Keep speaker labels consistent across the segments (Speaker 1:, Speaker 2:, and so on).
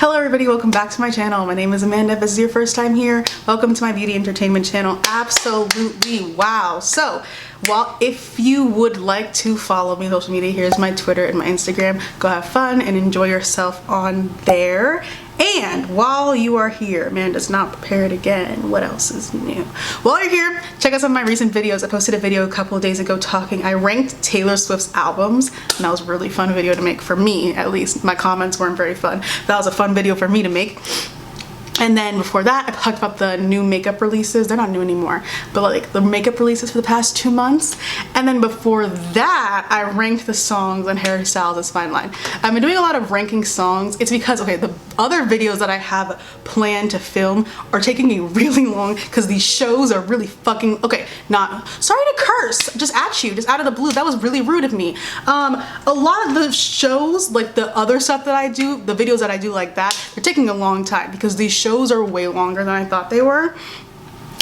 Speaker 1: Hello everybody, welcome back to my channel. My name is Amanda. If this is your first time here, welcome to my beauty entertainment channel. Absolutely wow. So, if you would like to follow me on social media, here's my Twitter and my Instagram. Go have fun and enjoy yourself on there. And while you are here, Amanda's not prepared again. What else is new? While you're here, check out some of my recent videos. I posted a video a couple of days ago I ranked Taylor Swift's albums, and that was a really fun video to make for me, at least. My comments weren't very fun. That was a fun video for me to make. And then before that, I talked about the new makeup releases. They're not new anymore, but like the makeup releases for the past 2 months. And then before that, I ranked the songs on Harry Styles' Fine Line. I've been doing a lot of ranking songs. It's because, okay, the other videos that I have planned to film are taking me really long because these shows are really fucking, okay, not, sorry to curse, just at you, just out of the blue. That was really rude of me. A lot of the shows, like the other stuff that I do, the videos that I do like that, they're taking a long time because these shows are way longer than I thought they were.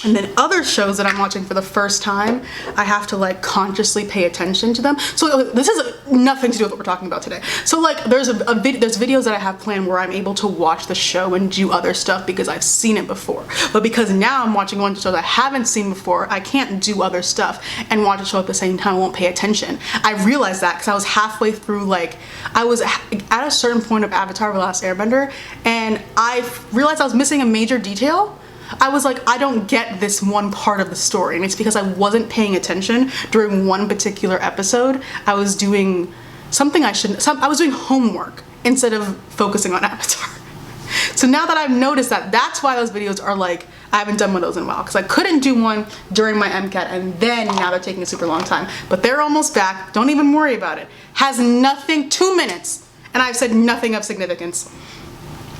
Speaker 1: And then other shows that I'm watching for the first time, I have to like consciously pay attention to them. So this is nothing to do with what we're talking about today. So like there's videos that I have planned where I'm able to watch the show and do other stuff because I've seen it before. But because now I'm watching one show that I haven't seen before, I can't do other stuff and watch a show at the same time. I won't pay attention. I realized that because I was halfway through, like I was at a certain point of Avatar: The Last Airbender, and I realized I was missing a major detail. I was like, I don't get this one part of the story, and it's because I wasn't paying attention during one particular episode. I was doing something I shouldn't, I was doing homework instead of focusing on Avatar. So now that I've noticed that, that's why those videos are like, I haven't done one of those in a while, because I couldn't do one during my MCAT, and then now they're taking a super long time. But they're almost back, don't even worry about it. Has nothing, 2 minutes, and I've said nothing of significance.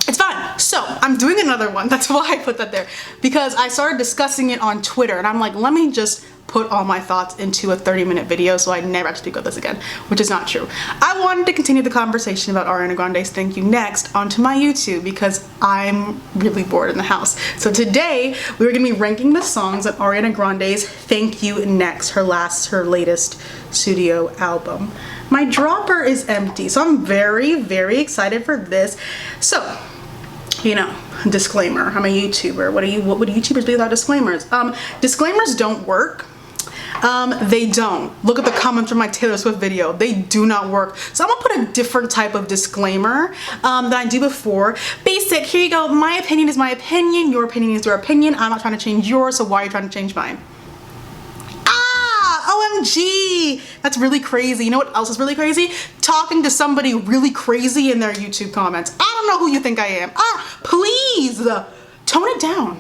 Speaker 1: It's fine. So I'm doing another one. That's why I put that there, because I started discussing it on Twitter, and I'm like, let me just put all my thoughts into a 30-minute video so I never have to speak about this again, which is not true. I wanted to continue the conversation about Ariana Grande's Thank You Next onto my YouTube because I'm really bored in the house. So today we're gonna be ranking the songs on Ariana Grande's Thank You Next, her latest studio album. My dropper is empty, so I'm very, very excited for this. So, you know, disclaimer, I'm a YouTuber. What do YouTubers do without disclaimers? Disclaimers don't work. They don't. Look at the comments from my Taylor Swift video. They do not work. So I'm gonna put a different type of disclaimer than I do before. Basic, here you go. My opinion is my opinion. Your opinion is your opinion. I'm not trying to change yours, so why are you trying to change mine? OMG, that's really crazy. You know what else is really crazy? Talking to somebody really crazy in their YouTube comments. I don't know who you think I am. Please, tone it down.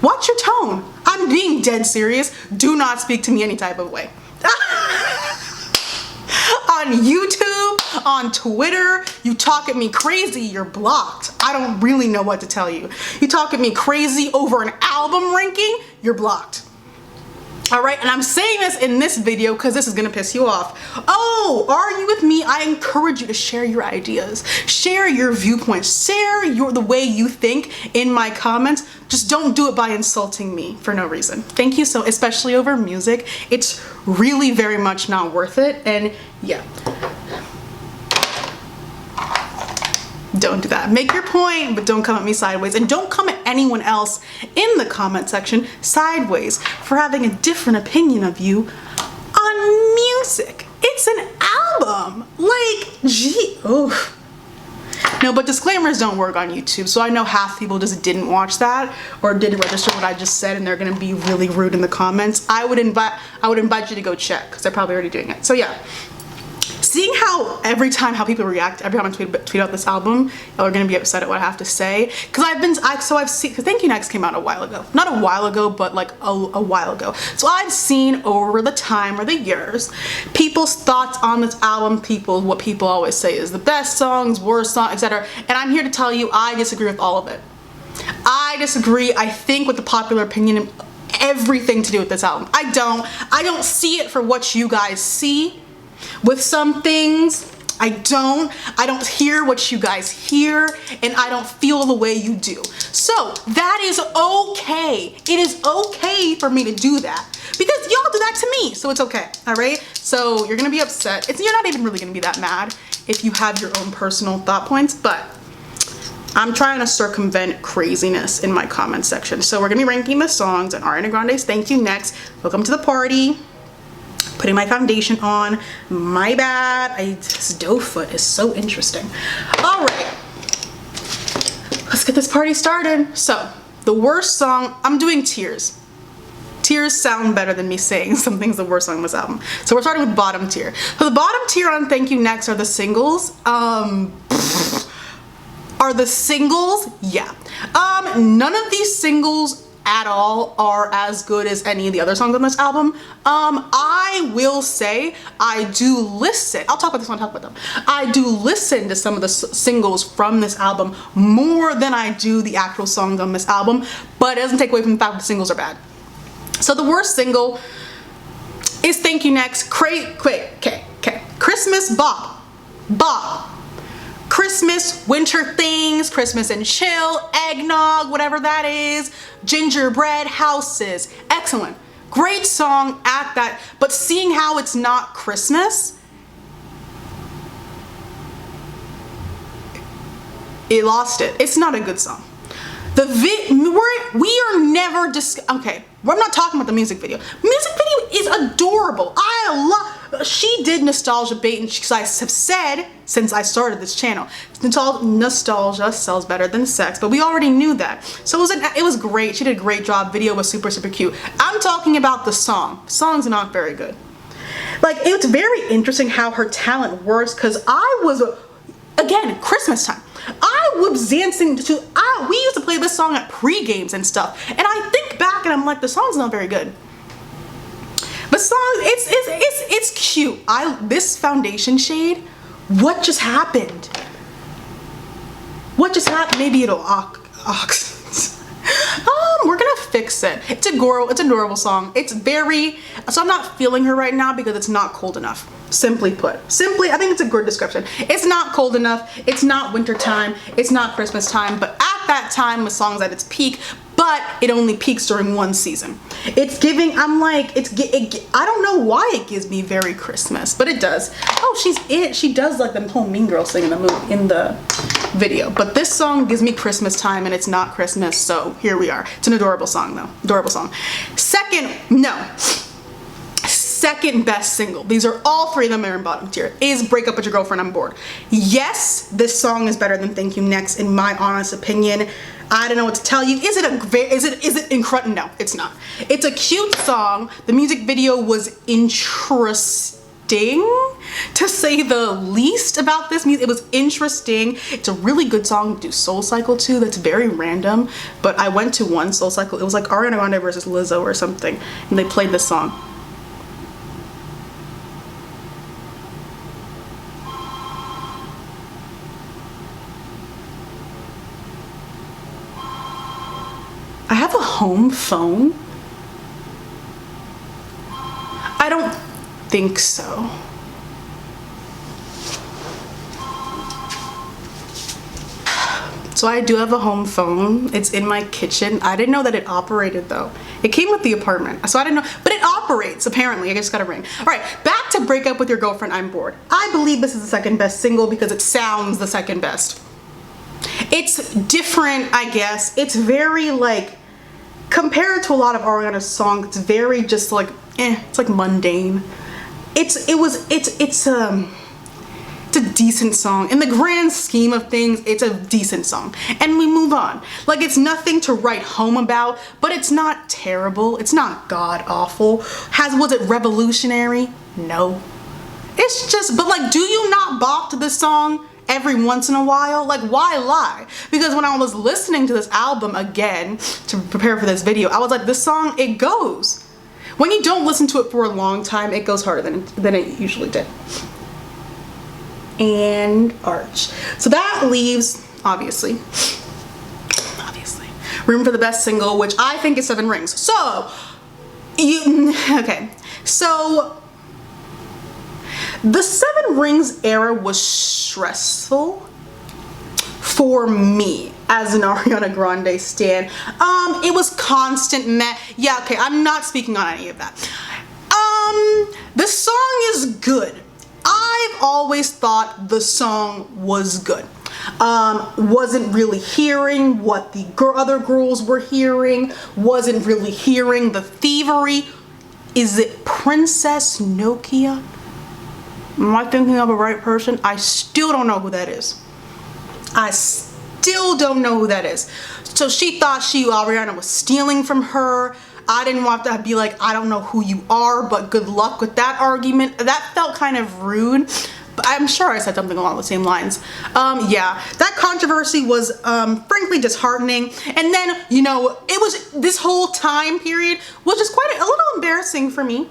Speaker 1: Watch your tone. I'm being dead serious. Do not speak to me any type of way. On YouTube, on Twitter, you talk at me crazy, you're blocked. I don't really know what to tell you. You talk at me crazy over an album ranking, you're blocked. All right, and I'm saying this in this video because this is gonna piss you off. Oh, are you with me? I encourage you to share your ideas, share your viewpoints, share the way you think in my comments. Just don't do it by insulting me for no reason. Thank you so, especially over music. It's really very much not worth it, and yeah. Don't do that. Make your point, but don't come at me sideways, and don't come at anyone else in the comment section sideways for having a different opinion of you on music. It's an album. Like, gee, oh. No, but disclaimers don't work on YouTube, so I know half people just didn't watch that or didn't register what I just said, and they're gonna be really rude in the comments. I would invite you to go check because they're probably already doing it. So yeah. Seeing how every time how people react, every time I tweet out this album, y'all are gonna be upset at what I have to say. Cause I've seen, cause Thank You Next came out a while ago. Not a while ago, but like a while ago. So I've seen over the time or the years, people's thoughts on this album, what people always say is the best songs, worst songs, etc. And I'm here to tell you, I disagree with all of it. I disagree, I think, with the popular opinion, everything to do with this album. I don't see it for what you guys see. With some things, I don't hear what you guys hear, and I don't feel the way you do. So that is okay. It is okay for me to do that because y'all do that to me, so it's okay. All right, so you're gonna be upset. You're not even really gonna be that mad if you have your own personal thought points, but I'm trying to circumvent craziness in my comment section. So we're gonna be ranking the songs and Ariana Grande's Thank You next. Welcome to the party. Putting my foundation on. My bad. This doe foot is so interesting. All right, let's get this party started. So the worst song, I'm doing Tears. Tears sound better than me saying something's the worst song on this album. So we're starting with bottom tier. So the bottom tier on Thank You Next are the singles. Are the singles? Yeah. None of these singles at all are as good as any of the other songs on this album. I will say I do listen. I'll talk about this when I talk about them. I do listen to some of the singles from this album more than I do the actual songs on this album, but it doesn't take away from the fact that the singles are bad. So the worst single is Thank You Next. Christmas Bop. Bop. Christmas, winter things, Christmas and chill, eggnog, whatever that is, gingerbread houses. Excellent. Great song at that, but seeing how it's not Christmas, it lost it. It's not a good song. We are never okay, I'm not talking about the music video. Music video is adorable. She did nostalgia bait, and I have said since I started this channel, nostalgia sells better than sex, but we already knew that. So it was great. She did a great job. Video was super, super cute. I'm talking about the song. The song's not very good. Like, it's very interesting how her talent works, because I was, again, Christmas time. I was dancing to, we used to play this song at pre-games and stuff, and I think back and I'm like, the song's not very good. But song, it's cute. This foundation shade, what just happened? What just happened? Maybe it'll we're gonna fix it. It's a adorable song. It's very, so I'm not feeling her right now because it's not cold enough. Simply put. Simply, I think it's a good description. It's not cold enough. It's not winter time. It's not Christmas time. But at that time, the song's at its peak, but it only peaks during one season. It's giving, I'm like, I don't know why it gives me very Christmas, but it does. Oh, she does like the whole Mean Girl thing in the video. But this song gives me Christmas time, and it's not Christmas, so here we are. It's an adorable song though. Adorable song. Second best single, these are all three of them are in bottom tier, is Break Up With Your Girlfriend, I'm Bored. Yes, this song is better than Thank You Next in my honest opinion. I don't know what to tell you. Is it incredible? No, it's not. It's a cute song. The music video was interesting, to say the least, about this music. It was interesting. It's a really good song to do Soul Cycle to. That's very random, but I went to one Soul Cycle. It was like Ariana Grande versus Lizzo or something, and they played this song. I have a home phone? I don't think so. So I do have a home phone. It's in my kitchen. I didn't know that it operated though. It came with the apartment, so I didn't know, but it operates apparently. I just got a ring. All right, back to Break Up With Your Girlfriend, I'm Bored. I believe this is the second best single because it sounds the second best. It's different, I guess. It's very like, compared to a lot of Ariana's songs, it's very just like, it's like mundane. It's a decent song. In the grand scheme of things, it's a decent song. And we move on. Like, it's nothing to write home about, but it's not terrible. It's not god awful. Was it revolutionary? No. It's just, but like, do you not bop to this song every once in a while? Like, why lie? Because when I was listening to this album again to prepare for this video, I was like, this song, it goes. When you don't listen to it for a long time, it goes harder than it usually did. And Arch. So that leaves, obviously, room for the best single, which I think is Seven Rings. So, okay. So, the Seven Rings era was stressful for me as an Ariana Grande stan. It was constant yeah, okay, I'm not speaking on any of that. The song is good. I've always thought the song was good. wasn't really hearing what the other girls were hearing, wasn't really hearing the thievery. Is it Princess Nokia? Am I thinking of the right person? I still don't know who that is. I still don't know who that is. So she thought Ariana was stealing from her. I didn't want to be like, I don't know who you are, but good luck with that argument. That felt kind of rude. But I'm sure I said something along the same lines. Yeah, that controversy was frankly disheartening. And then, you know, it was this whole time period was just quite a little embarrassing for me.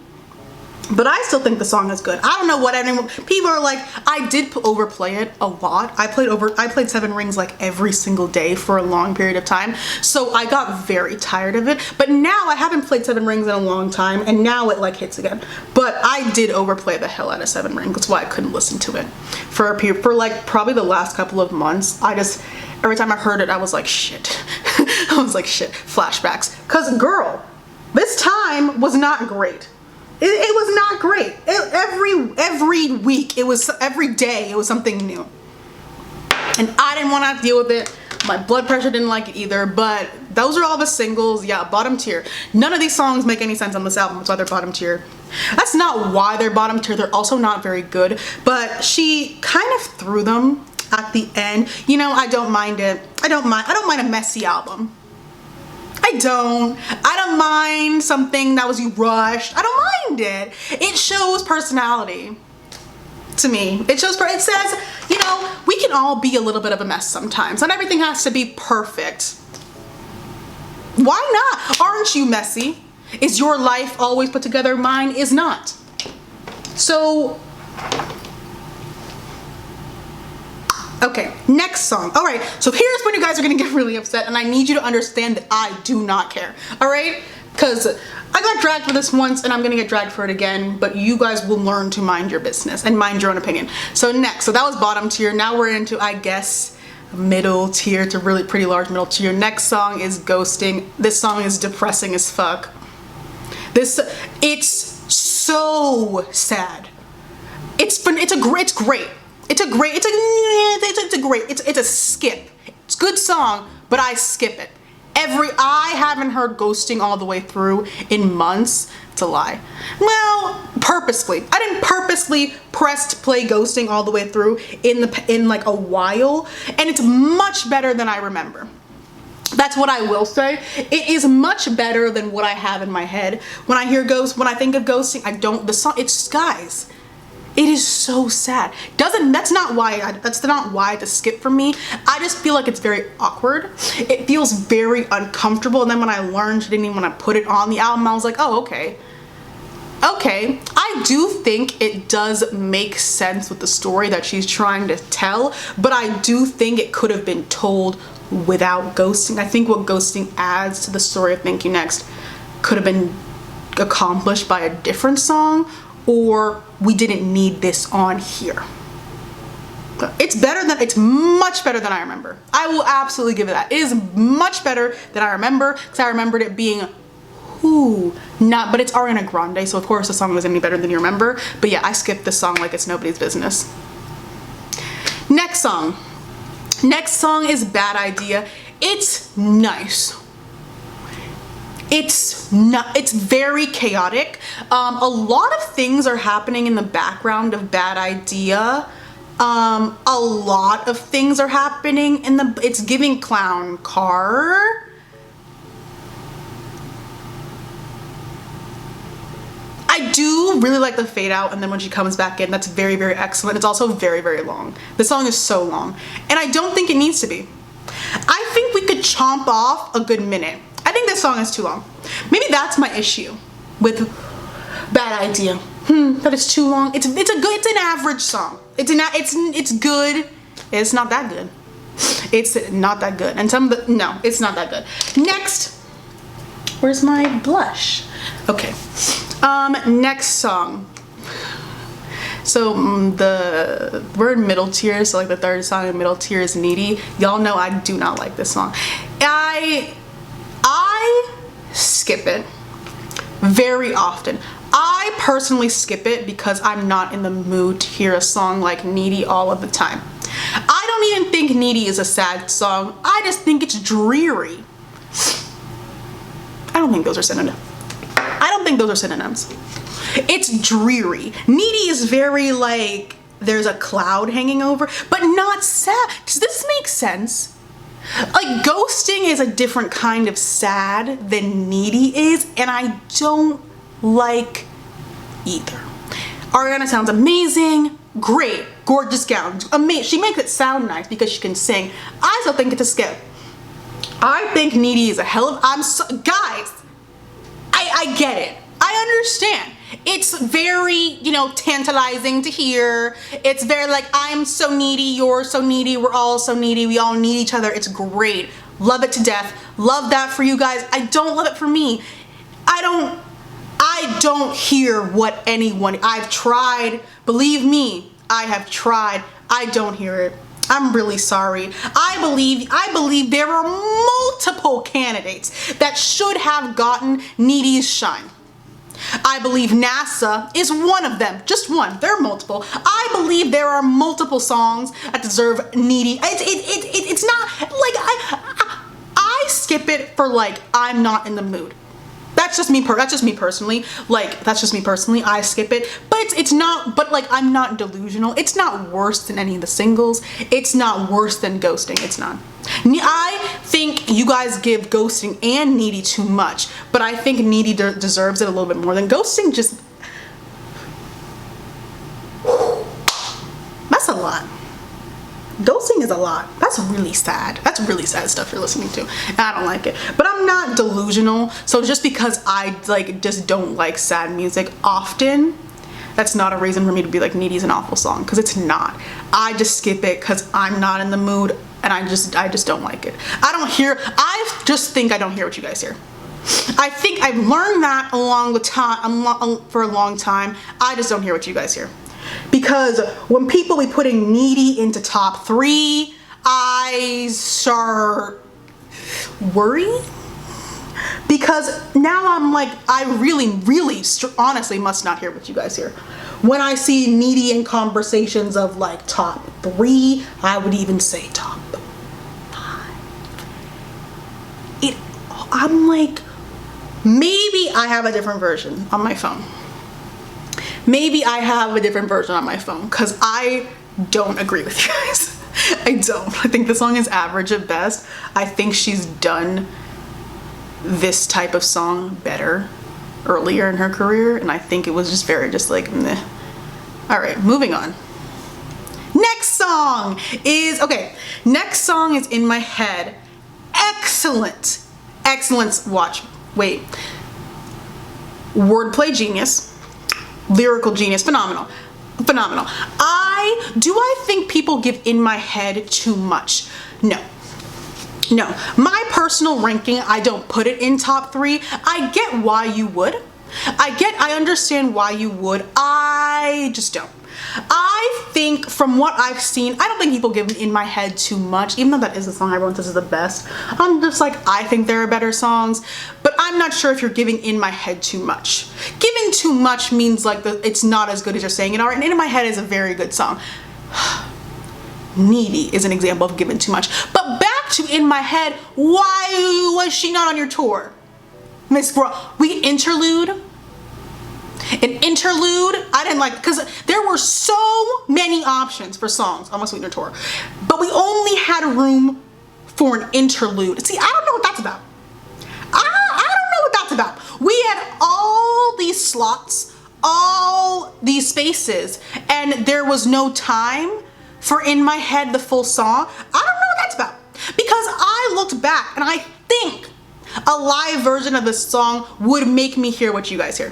Speaker 1: But I still think the song is good. I don't know what anyone, people are like, I did overplay it a lot. I played Seven Rings like every single day for a long period of time. So I got very tired of it. But now I haven't played Seven Rings in a long time, and now it like hits again. But I did overplay the hell out of Seven Rings. That's why I couldn't listen to it for a period, for like probably the last couple of months. Every time I heard it, I was like, shit. I was like, shit, flashbacks. Cause girl, this time was not great. It was not great. Every week, every day, it was something new. And I didn't want to deal with it. My blood pressure didn't like it either, but those are all the singles. Yeah, bottom tier. None of these songs make any sense on this album. That's why they're bottom tier. That's not why they're bottom tier. They're also not very good, but she kind of threw them at the end. You know, I don't mind it. I don't mind a messy album. I don't mind something that was rushed. I don't mind it. It shows personality to me. It says, you know, we can all be a little bit of a mess sometimes. Not everything has to be perfect. Why not? Aren't you messy? Is your life always put together? Mine is not. So, okay, next song. All right, so here's when you guys are gonna get really upset, and I need you to understand that I do not care, all right? Because I got dragged for this once, and I'm gonna get dragged for it again, but you guys will learn to mind your business and mind your own opinion. So next, so that was bottom tier. Now we're into, I guess, middle tier to really pretty large middle tier. Next song is Ghosting. This song is depressing as fuck. It's so sad. It's great. It's a skip. It's a good song, but I skip it. I haven't heard Ghosting all the way through in months. It's a lie. Well, purposely. I didn't purposely press play Ghosting all the way through in like a while, and it's much better than I remember. That's what I will say. It is much better than what I have in my head. When I think of Ghosting, it's guys. It is so sad. That's not why to skip for me. I just feel like it's very awkward. It feels very uncomfortable. And then when I learned she didn't even want to put it on the album, I was like, oh, okay. Okay, I do think it does make sense with the story that she's trying to tell, but I do think it could have been told without Ghosting. I think what Ghosting adds to the story of Thank You Next could have been accomplished by a different song, or we didn't need this on here. It's much better than I remember. I will absolutely give it that. It is much better than I remember, because I remembered it being but it's Ariana Grande, so of course the song was any better than you remember. But yeah, I skipped this song like it's nobody's business. Next song is Bad Idea. It's nice. It's very chaotic. A lot of things are happening in the background of Bad Idea. A lot of things are happening it's giving clown car. I do really like the fade out, and then when she comes back in, that's very, very excellent. It's also very, very long. The song is so long, and I don't think it needs to be. I think we could chomp off a good minute. I think this song is too long. Maybe that's my issue with Bad Idea. That is too long. It's an average song. It's good. It's not that good. It's not that good. And no, it's not that good. Next, where's my blush? Okay. Next song. So we're in middle tier, so like the third song in middle tier is Needy. Y'all know I do not like this song. I skip it very often. I personally skip it because I'm not in the mood to hear a song like Needy all of the time. I don't even think Needy is a sad song. I just think it's dreary. I don't think those are synonyms. I don't think those are synonyms. It's dreary. Needy is very like, there's a cloud hanging over, but not sad. Does this make sense? Like, ghosting is a different kind of sad than Needy is, and I don't like either. Ariana sounds amazing, great, gorgeous gown, amazing. She makes it sound nice because she can sing. I still think it's a skip. I think Needy is a hell of, guys, I get it. I understand. It's very, you know, tantalizing to hear. It's very like, I'm so needy, you're so needy, we're all so needy, we all need each other. It's great. Love it to death. Love that for you guys. I don't love it for me. I don't hear what anyone, I've tried, believe me, I have tried. I don't hear it. I'm really sorry. I believe there are multiple candidates that should have gotten Needy's shine. I believe NASA is one of them, just one. There are multiple. I believe there are multiple songs that deserve Needy. It's not like I skip it for like, I'm not in the mood. That's just me personally. Like, that's just me personally. I skip it, but it's not, but like, I'm not delusional. It's not worse than any of the singles. It's not worse than ghosting. It's not. I think you guys give ghosting and Needy too much, but I think Needy deserves it a little bit more than ghosting. Just, that's a lot. Ghosting is a lot. That's really sad. That's really sad stuff you're listening to. And I don't like it. But I'm not delusional. So just because I like just don't like sad music often, that's not a reason for me to be like Needy's an awful song, because it's not. I just skip it because I'm not in the mood and I just don't like it. I just think I don't hear what you guys hear. I think I've learned that for a long time. I just don't hear what you guys hear. Because when people be putting Needy into top 3, I start worrying. Because now I'm like, I really honestly must not hear what you guys hear. When I see Needy in conversations of like top 3, I would even say top 5. I'm like, maybe I have a different version on my phone. Maybe I have a different version on my phone, because I don't agree with you guys. I don't. I think the song is average at best. I think she's done this type of song better earlier in her career, and I think it was just very like meh. All right, moving on. Next song is In My Head. Excellent watch. Wait. Wordplay genius. Lyrical genius, phenomenal. I think people give In My Head too much. No, my personal ranking, I don't put it in top 3. I get why you would. I understand why you would. I just don't. I think from what I've seen, I don't think people give In My Head too much, even though that is the song everyone says is the best. I'm just like, I think there are better songs, but I'm not sure if you're giving In My Head too much. Giving too much means like it's not as good as you're saying it are, and In My Head is a very good song. Needy is an example of giving too much. But back to In My Head, why was she not on your tour? Miss Girl, we interlude. An interlude, I didn't like, because there were so many options for songs on my Sweetener tour, but we only had room for an interlude. See, I don't know what that's about. I don't know what that's about. We had all these slots, all these spaces, and there was no time for In My Head, the full song. I don't know what that's about, because I looked back and I think a live version of this song would make me hear what you guys hear.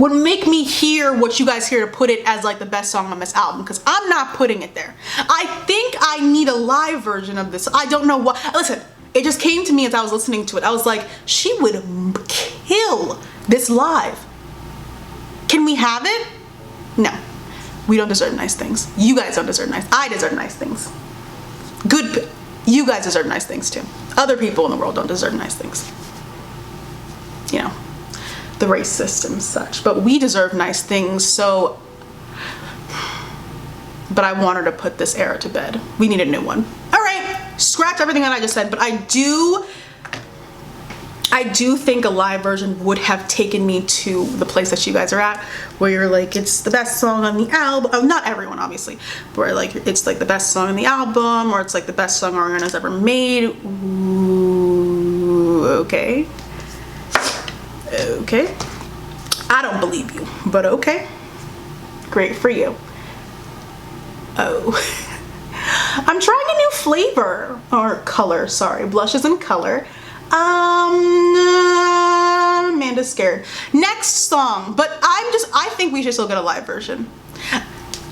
Speaker 1: Would make me hear what you guys hear to put it as like the best song on this album, because I'm not putting it there. I think I need a live version of this. I don't know what. Listen, it just came to me as I was listening to it. I was like, she would kill this live. Can we have it? No. We don't deserve nice things. You guys don't deserve nice. I deserve nice things. Good. You guys deserve nice things too. Other people in the world don't deserve nice things. You know, the race system such, but we deserve nice things. So but I want her to put this era to bed. We need a new one. All right, scratch everything that I just said, but I do think a live version would have taken me to the place that you guys are at, where you're like, it's the best song on the album. Oh, not everyone, obviously, but where like it's like the best song on the album, or it's like the best song Ariana's ever made. Ooh, okay. Okay. I don't believe you, but okay. Great for you. Oh. I'm trying a new flavor, or color, sorry. Blushes and color. Amanda's scared. Next song, but I think we should still get a live version.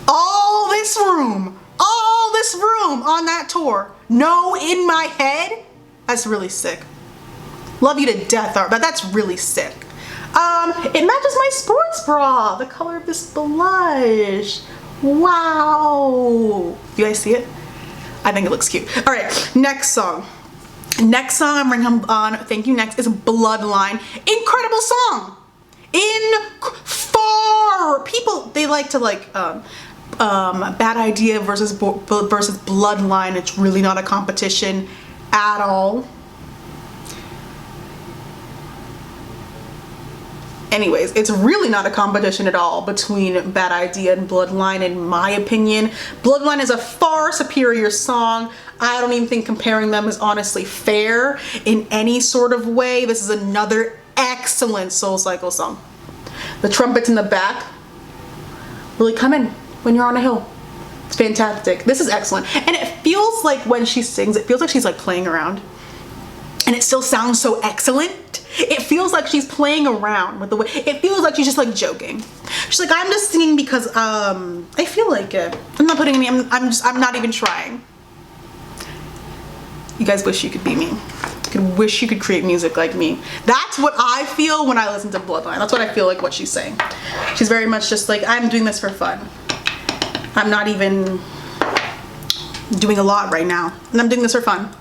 Speaker 1: All this room on that tour. No in my head. That's really sick. Love you to death, Art, but that's really sick. It matches my sports bra, the color of this blush. Wow. You guys see it? I think it looks cute. All right, next song. Next song I'm bringing on Thank You Next is Bloodline. Incredible song. People, they like to like Bad Idea versus Bloodline. It's really not a competition at all. Anyways, it's really not a competition at all between Bad Idea and Bloodline, in my opinion. Bloodline is a far superior song. I don't even think comparing them is honestly fair in any sort of way. This is another excellent SoulCycle song. The trumpets in the back really come in when you're on a hill. It's fantastic. This is excellent. And it feels like when she sings, it feels like she's like playing around. And it still sounds so excellent. It feels like she's playing around with the way, it feels like she's just like joking. She's like, I'm just singing because I feel like it. I'm not putting any, I'm not even trying. You guys wish you could be me. Wish you could create music like me. That's what I feel when I listen to Bloodline. That's what I feel like what she's saying. She's very much just like, I'm doing this for fun. I'm not even doing a lot right now. And I'm doing this for fun.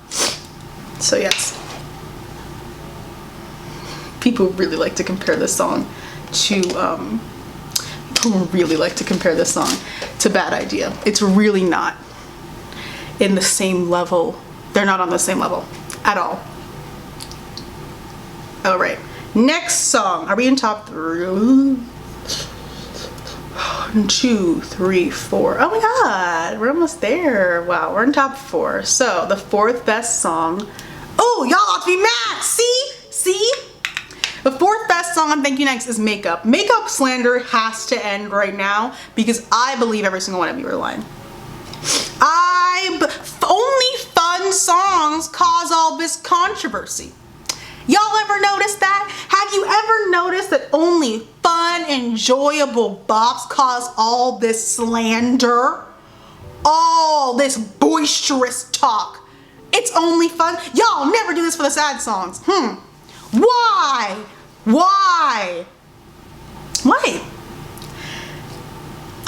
Speaker 1: So yes. People really like to compare this song to Bad Idea. It's really not in the same level. They're not on the same level at all. All right, next song. Are we in top 3? 1, 2, 3, 4. Oh my god, we're almost there. Wow, we're in top 4. So the 4th best song. Oh, y'all ought to be mad. See? The 4th best song on Thank You Next is Makeup. Makeup slander has to end right now because I believe every single one of you are lying. Only fun songs cause all this controversy. Y'all ever noticed that? Have you ever noticed that only fun, enjoyable bops cause all this slander? All this boisterous talk. It's only fun. Y'all never do this for the sad songs. Why?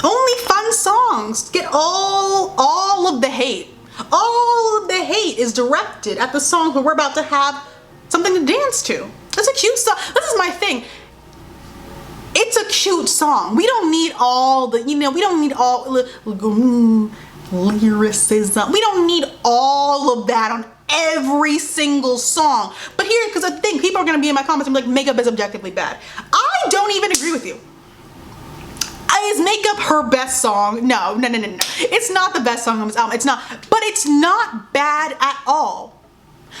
Speaker 1: Only fun songs get all of the hate. All of the hate is directed at the song where we're about to have something to dance to. That's a cute song. This is my thing. It's a cute song. We don't need all the, we don't need all lyricism. We don't need all of that on every single song. But here, because I think people are going to be in my comments and be like, Makeup is objectively bad. I don't even agree with you. Is Makeup her best song? No. It's not the best song on this album. It's not, but it's not bad at all.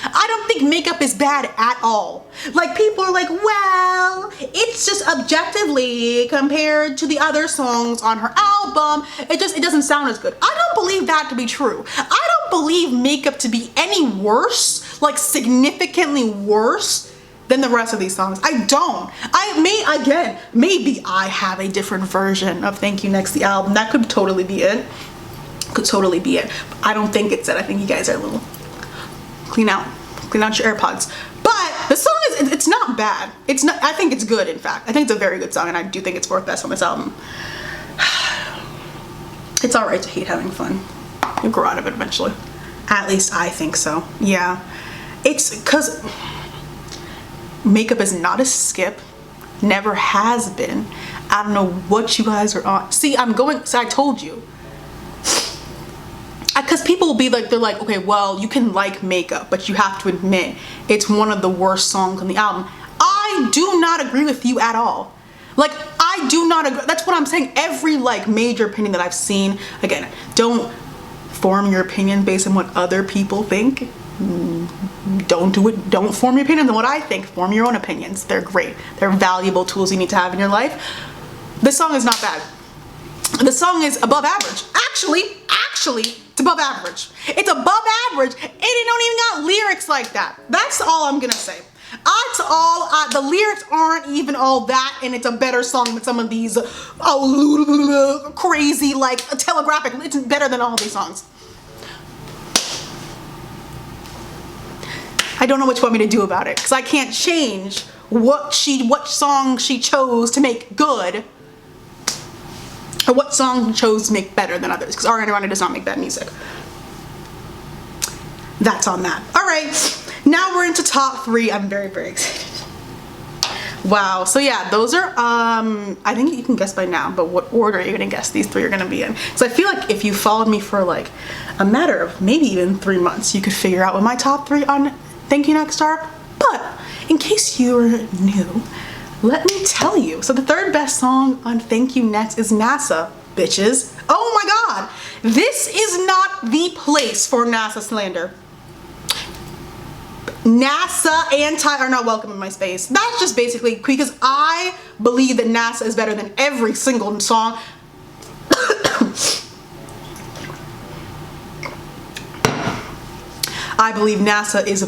Speaker 1: I don't think Makeup is bad at all. Like, people are like, well, it's just objectively compared to the other songs on her album, it doesn't sound as good. I don't believe that to be true. I don't believe Makeup to be any worse, like significantly worse than the rest of these songs. I don't. Maybe I have a different version of Thank You Next, the album. That could totally be it. But I don't think it's it. I think you guys are a little clean out your AirPods. But the song it's not bad. It's not, I think it's good, in fact. I think it's a very good song, and I do think it's 4th best on this album. It's alright to hate having fun. You'll grow out of it eventually. At least I think so. Yeah. It's because Makeup is not a skip. Never has been. I don't know what you guys are on. See, I told you. people will be like, they're like, okay, well, you can like Makeup, but you have to admit it's one of the worst songs on the album. I do not agree with you at all. Like, I do not agree. That's what I'm saying. Every like major opinion that I've seen, again, don't form your opinion based on what other people think. Don't do it. Don't form your opinion on what I think. Form your own opinions. They're great. They're valuable tools you need to have in your life. This song is not bad. The song is above average. Actually, it's above average. It's above average, and it don't even got lyrics like that. That's all I'm gonna say. That's all. The lyrics aren't even all that, and it's a better song than some of these crazy, like, telegraphic. It's better than all these songs. I don't know what you want me to do about it, because I can't change what song she chose to make good, or what song she chose to make better than others, because Ariana does not make bad music. That's on that. All right, now we're into top 3. I'm very, very excited. Wow, so yeah, those are, I think you can guess by now, but what order are you gonna guess these 3 are gonna be in? So I feel like if you followed me for like a matter of maybe even 3 months, you could figure out what my top 3 on Thank You Next are. But in case you're new, let me tell you. So the 3rd best song on Thank You Next is NASA, bitches. Oh my God, this is not the place for NASA slander. NASA anti are not welcome in my space. That's just basically because I believe that NASA is better than every single song. I believe NASA is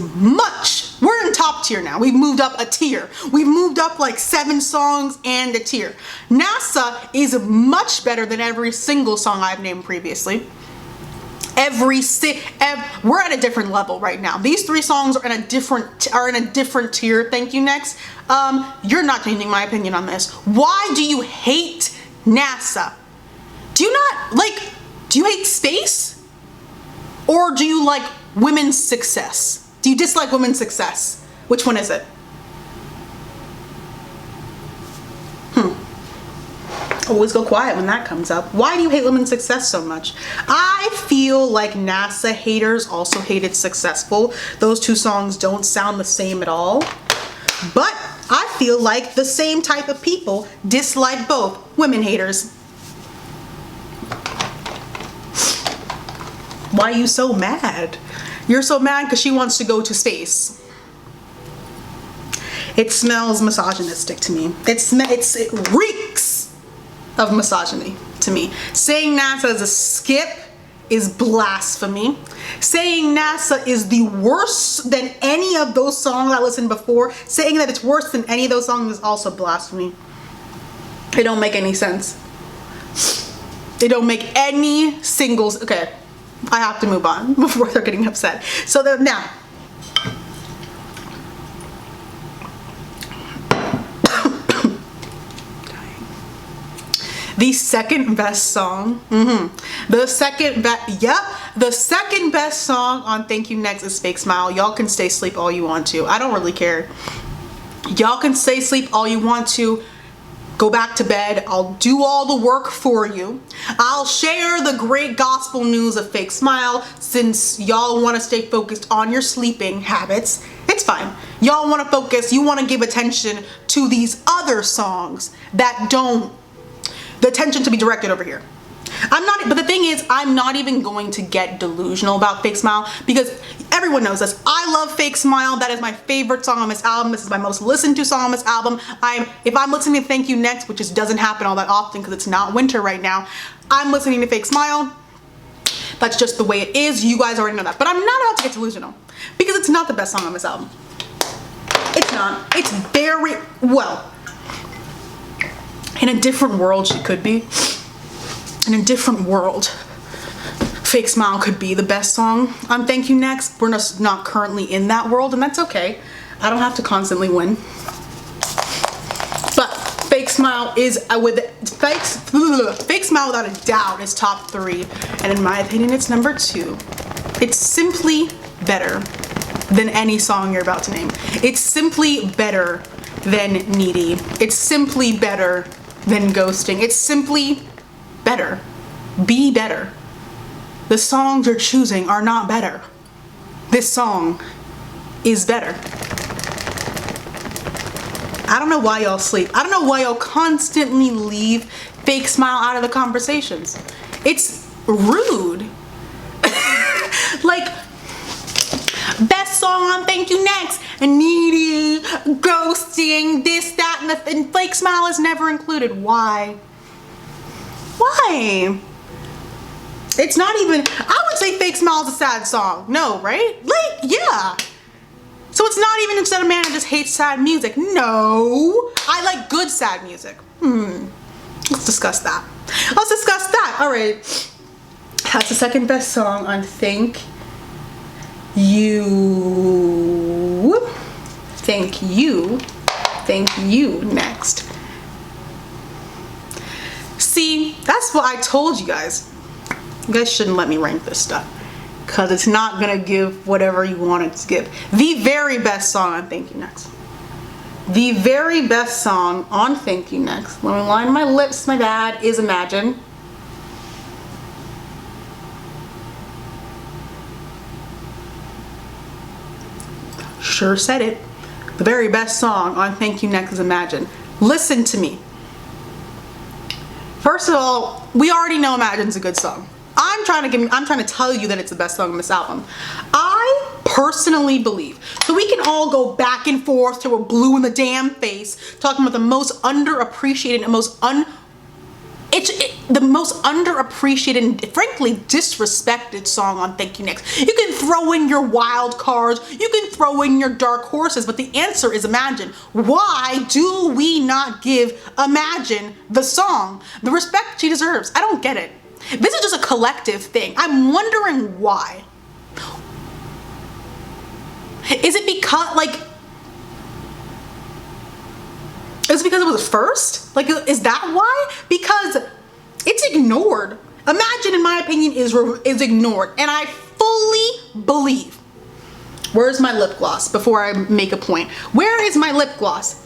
Speaker 1: we're in top tier now. We've moved up a tier. We've moved up like 7 songs and a tier. NASA is much better than every single song I've named previously. We're at a different level right now. These 3 songs are in a different tier. Thank You Next. You're not changing my opinion on this. Why do you hate NASA? Do you hate space? Or do you like women's success? Do you dislike women's success? Which one is it? Always go quiet when that comes up. Why do you hate women's success so much? I feel like NASA haters also hated Successful. Those 2 songs don't sound the same at all. But I feel like the same type of people dislike both. Women haters. Why are you so mad? You're so mad because she wants to go to space. It smells misogynistic to me. It reeks of misogyny to me. Saying NASA is a skip is blasphemy. Saying NASA is the worst than any of those songs I listened before, saying that it's worse than any of those songs is also blasphemy. It don't make any sense. It don't make any singles. Okay, I have to move on before they're getting upset. So now, the second best song, the second best song on Thank You Next is Fake Smile. Y'all can stay asleep all you want to. I don't really care. Y'all can stay asleep all you want to. Go back to bed. I'll do all the work for you. I'll share the great gospel news of Fake Smile since y'all want to stay focused on your sleeping habits. It's fine. Y'all want to focus. You want to give attention to these other songs that don't. The attention to be directed over here. But the thing is, I'm not even going to get delusional about Fake Smile because everyone knows this. I love Fake Smile. That is my favorite song on this album. This is my most listened to song on this album. If I'm listening to Thank You Next, which just doesn't happen all that often because it's not winter right now, I'm listening to Fake Smile. That's just the way it is. You guys already know that. But I'm not about to get delusional because it's not the best song on this album. It's not. It's very, well, in a different world, she could be. In a different world, Fake Smile could be the best song on Thank You Next. We're just not currently in that world, and that's okay. I don't have to constantly win. But Fake Smile is, Fake Smile without a doubt is top 3. And in my opinion, it's number 2. It's simply better than any song you're about to name. It's simply better than Needy. It's simply better than Ghosting. It's simply better. Be better. The songs you're choosing are not better. This song is better. I don't know why y'all sleep. I don't know why y'all constantly leave Fake Smile out of the conversations. It's rude. Like, best song on Thank You Next, and needy, ghosting, this, that, and Fake Smile is never included. Why? Why? It's not even, I would say Fake Smile is a sad song. No, right? Like, yeah. So it's not even just that a man just hates sad music. No, I like good sad music. Let's discuss that. Let's discuss that. All right. That's the second best song on Thank You. Thank You. Thank You Next. See, that's what I told you guys. You guys shouldn't let me rank this stuff, because it's not gonna give whatever you want it to give. The very best song on Thank You Next. The very best song on Thank You Next. Let me line my lips, my bad, is Imagine. Sure said it. The very best song on Thank You Next is Imagine. Listen to me. First of all, we already know Imagine's a good song. I'm trying to tell you that it's the best song on this album. I personally believe, so we can all go back and forth till we're blue in the damn face, talking about the most underappreciated and the most underappreciated and frankly disrespected song on Thank You Next. You can throw in your wild cards, you can throw in your dark horses, but the answer is Imagine. Why do we not give Imagine, the song, the respect she deserves? I don't get it. This is just a collective thing. I'm wondering why. Is it because, like, is it because it was first? Like, is that why? Because it's ignored. Imagine, in my opinion, is ignored. And I fully believe. Where's my lip gloss before I make a point? Where is my lip gloss?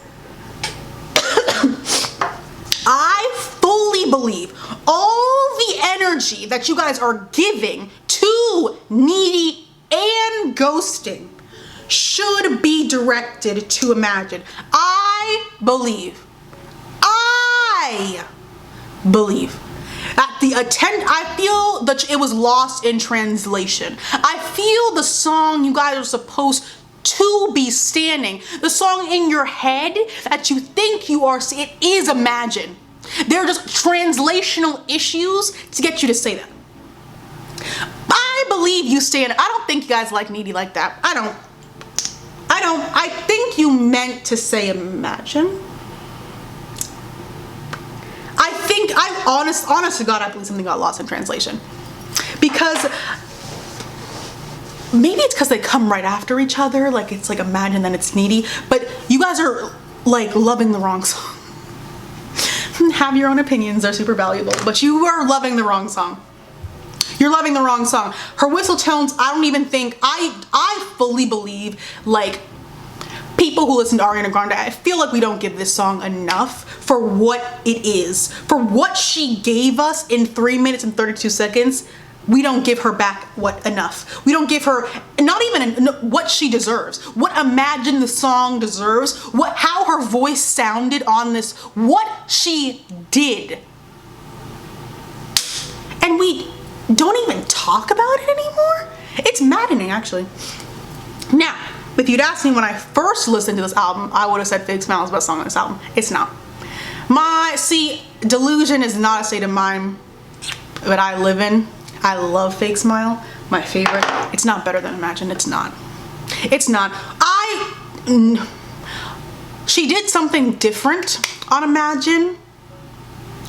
Speaker 1: I fully believe all the energy that you guys are giving to needy and ghosting should be directed to Imagine. I believe at the I feel that it was lost in translation. I feel the song you guys are supposed to be standing, the song in your head that you think you are, it is Imagine. They're just translational issues to get you to say that. I believe you stand. I don't think you guys like needy like that. I don't. I think you meant to say Imagine. Honest to God, I believe something got lost in translation. Because maybe it's because they come right after each other, like it's like Imagine, then it's needy, but you guys are like loving the wrong song. Have your own opinions, they're super valuable, but you are loving the wrong song. You're loving the wrong song. Her whistle tones, I don't even think, I fully believe, like, people who listen to Ariana Grande, I feel like we don't give this song enough for what it is. For what she gave us in 3 minutes and 32 seconds, we don't give her back enough. We don't give her, not even what she deserves. What Imagine the song deserves. How her voice sounded on this. What she did. And we don't even talk about it anymore. It's maddening, actually. Now, if you'd asked me when I first listened to this album, I would have said Fake Smile is the best song on this album. It's not. Delusion is not a state of mind that I live in. I love Fake Smile, my favorite. It's not better than Imagine, it's not. It's not. She did something different on Imagine.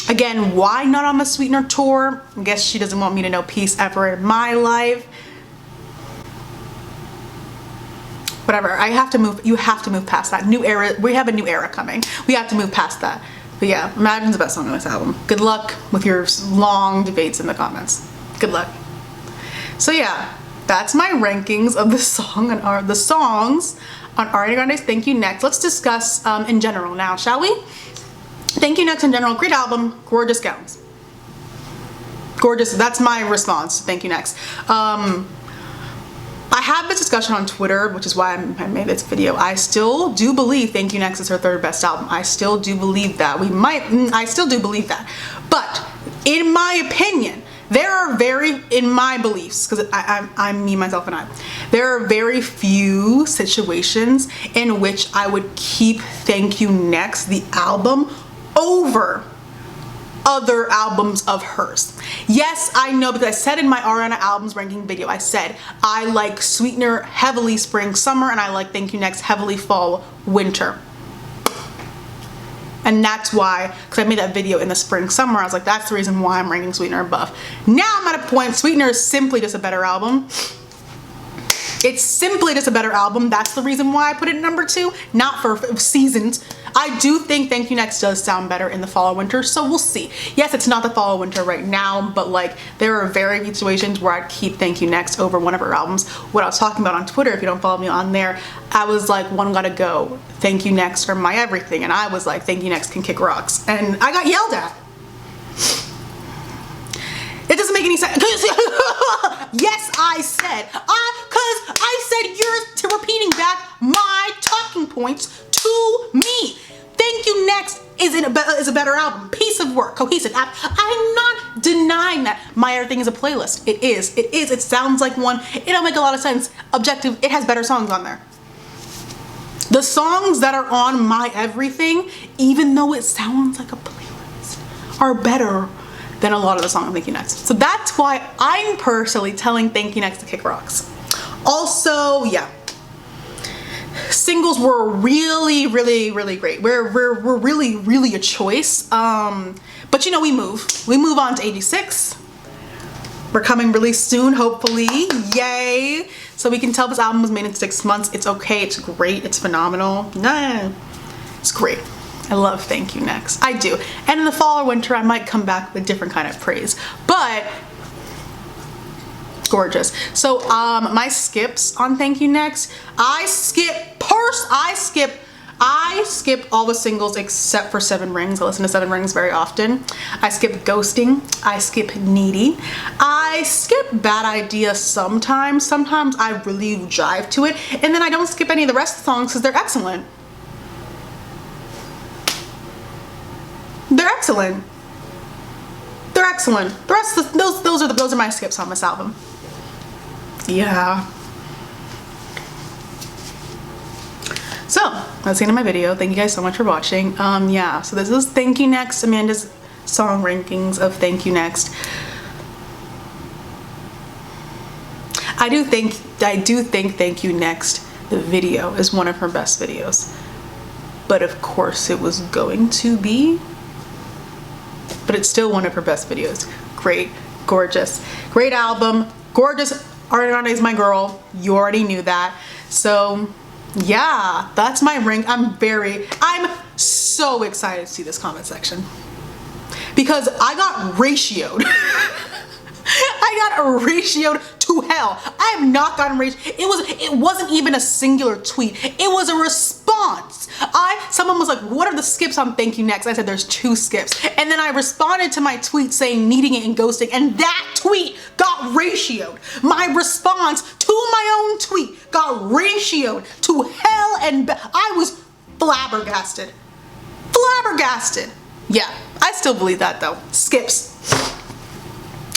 Speaker 1: Again, why not on the Sweetener tour? I guess she doesn't want me to know peace ever in my life. Whatever, you have to move past that. New era, we have a new era coming. We have to move past that. But yeah, Imagine's the best song on this album. Good luck with your long debates in the comments. Good luck. So yeah, that's my rankings of the songs on Ariana Grande's Thank You Next. Let's discuss in general now, shall we? Thank You Next in general, great album, gorgeous gowns. Gorgeous. That's my response. Thank you, next. I have this discussion on Twitter, which is why I made this video. I still do believe Thank You Next is her third best album. I still do believe that. I still do believe that. But in my opinion, there are in my beliefs, because I'm me, myself, and I, there are very few situations in which I would keep Thank You Next, the album, over other albums of hers. Yes, I know, because I said in my Ariana albums ranking video, I said I like Sweetener heavily spring, summer, and I like Thank You Next heavily fall, winter. And that's why, because I made that video in the spring, summer, I was like, that's the reason why I'm ranking Sweetener above. Now I'm at a point, Sweetener is simply just a better album. It's simply just a better album. That's the reason why I put it at number 2, not for seasons. I do think Thank You Next does sound better in the fall or winter, so we'll see. Yes, it's not the fall or winter right now, but like there are very few situations where I'd keep Thank You Next over one of her albums. What I was talking about on Twitter, if you don't follow me on there, I was like, one gotta go. Thank You Next are my everything. And I was like, Thank You Next can kick rocks. And I got yelled at. It doesn't make any sense. Yes, I said. Because I said you're repeating back my talking points to me. Thank You Next is a better album. Piece of work, cohesive. I'm not denying that My Everything is a playlist. It is. It is. It sounds like one. It don't make a lot of sense. Objective. It has better songs on there. The songs that are on My Everything, even though it sounds like a playlist, are better than a lot of the songs on Thank You Next. So that's why I'm personally telling Thank You Next to kick rocks. Also, yeah, singles were really, really, really great. We're really, really a choice. But you know, we move on to 86. We're coming really soon, hopefully. Yay! So we can tell this album was made in 6 months. It's okay. It's great. It's phenomenal. Nah, it's great. I love Thank You Next. I do. And in the fall or winter, I might come back with different kind of praise. But gorgeous. So my skips on Thank You Next, I skip all the singles except for 7 Rings. I listen to 7 Rings very often. I skip Ghosting. I skip Needy. I skip Bad Idea sometimes. Sometimes I really jive to it. And then I don't skip any of the rest of the songs because they're excellent. They're excellent. They're excellent. The rest of those are my skips on this album. Yeah. So that's the end of my video. Thank you guys so much for watching. Yeah, so this is Thank You Next, Amanda's song rankings of Thank You Next. I do think Thank You Next, the video, is one of her best videos. But of course it was going to be. But it's still one of her best videos. Great, gorgeous, great album, gorgeous. Ariana is my girl. You already knew that. So yeah, that's my rank. I'm so excited to see this comment section because I got ratioed. I got ratioed to hell. I have not gotten ratioed. It wasn't even a singular tweet. It was a response. Someone was like, what are the skips on Thank You Next? I said there's 2 skips. And then I responded to my tweet saying Needing It and Ghosting, and that tweet got ratioed. My response to my own tweet got ratioed to hell and I was flabbergasted. Flabbergasted. Yeah, I still believe that though. Skips.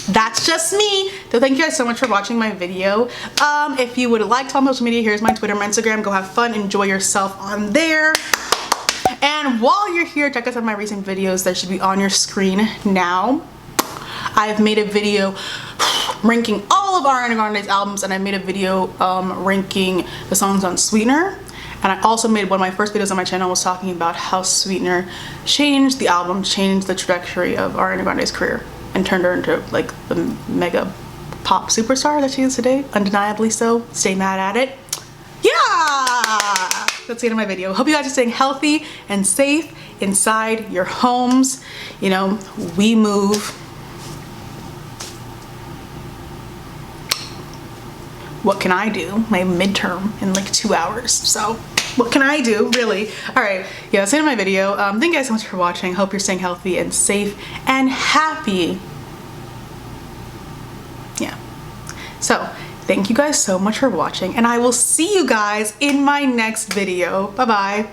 Speaker 1: That's just me. So thank you guys so much for watching my video. If you would like to follow me on social media, here's my Twitter, my Instagram. Go have fun, enjoy yourself on there. And while you're here, check out some of my recent videos that should be on your screen now. I've made a video ranking all of Ariana Grande's albums, and I made a video ranking the songs on Sweetener. And I also made one of my first videos on my channel was talking about how Sweetener changed the album, changed the trajectory of Ariana Grande's career, and turned her into like the mega pop superstar that she is today. Undeniably so. Stay mad at it. Yeah! That's the end of my video. Hope you guys are staying healthy and safe inside your homes. You know, we move. What can I do? My midterm in like 2 hours. So what can I do, really? All right, yeah, that's the end of my video. Thank you guys so much for watching. Hope you're staying healthy and safe and happy. So thank you guys so much for watching, and I will see you guys in my next video. Bye bye.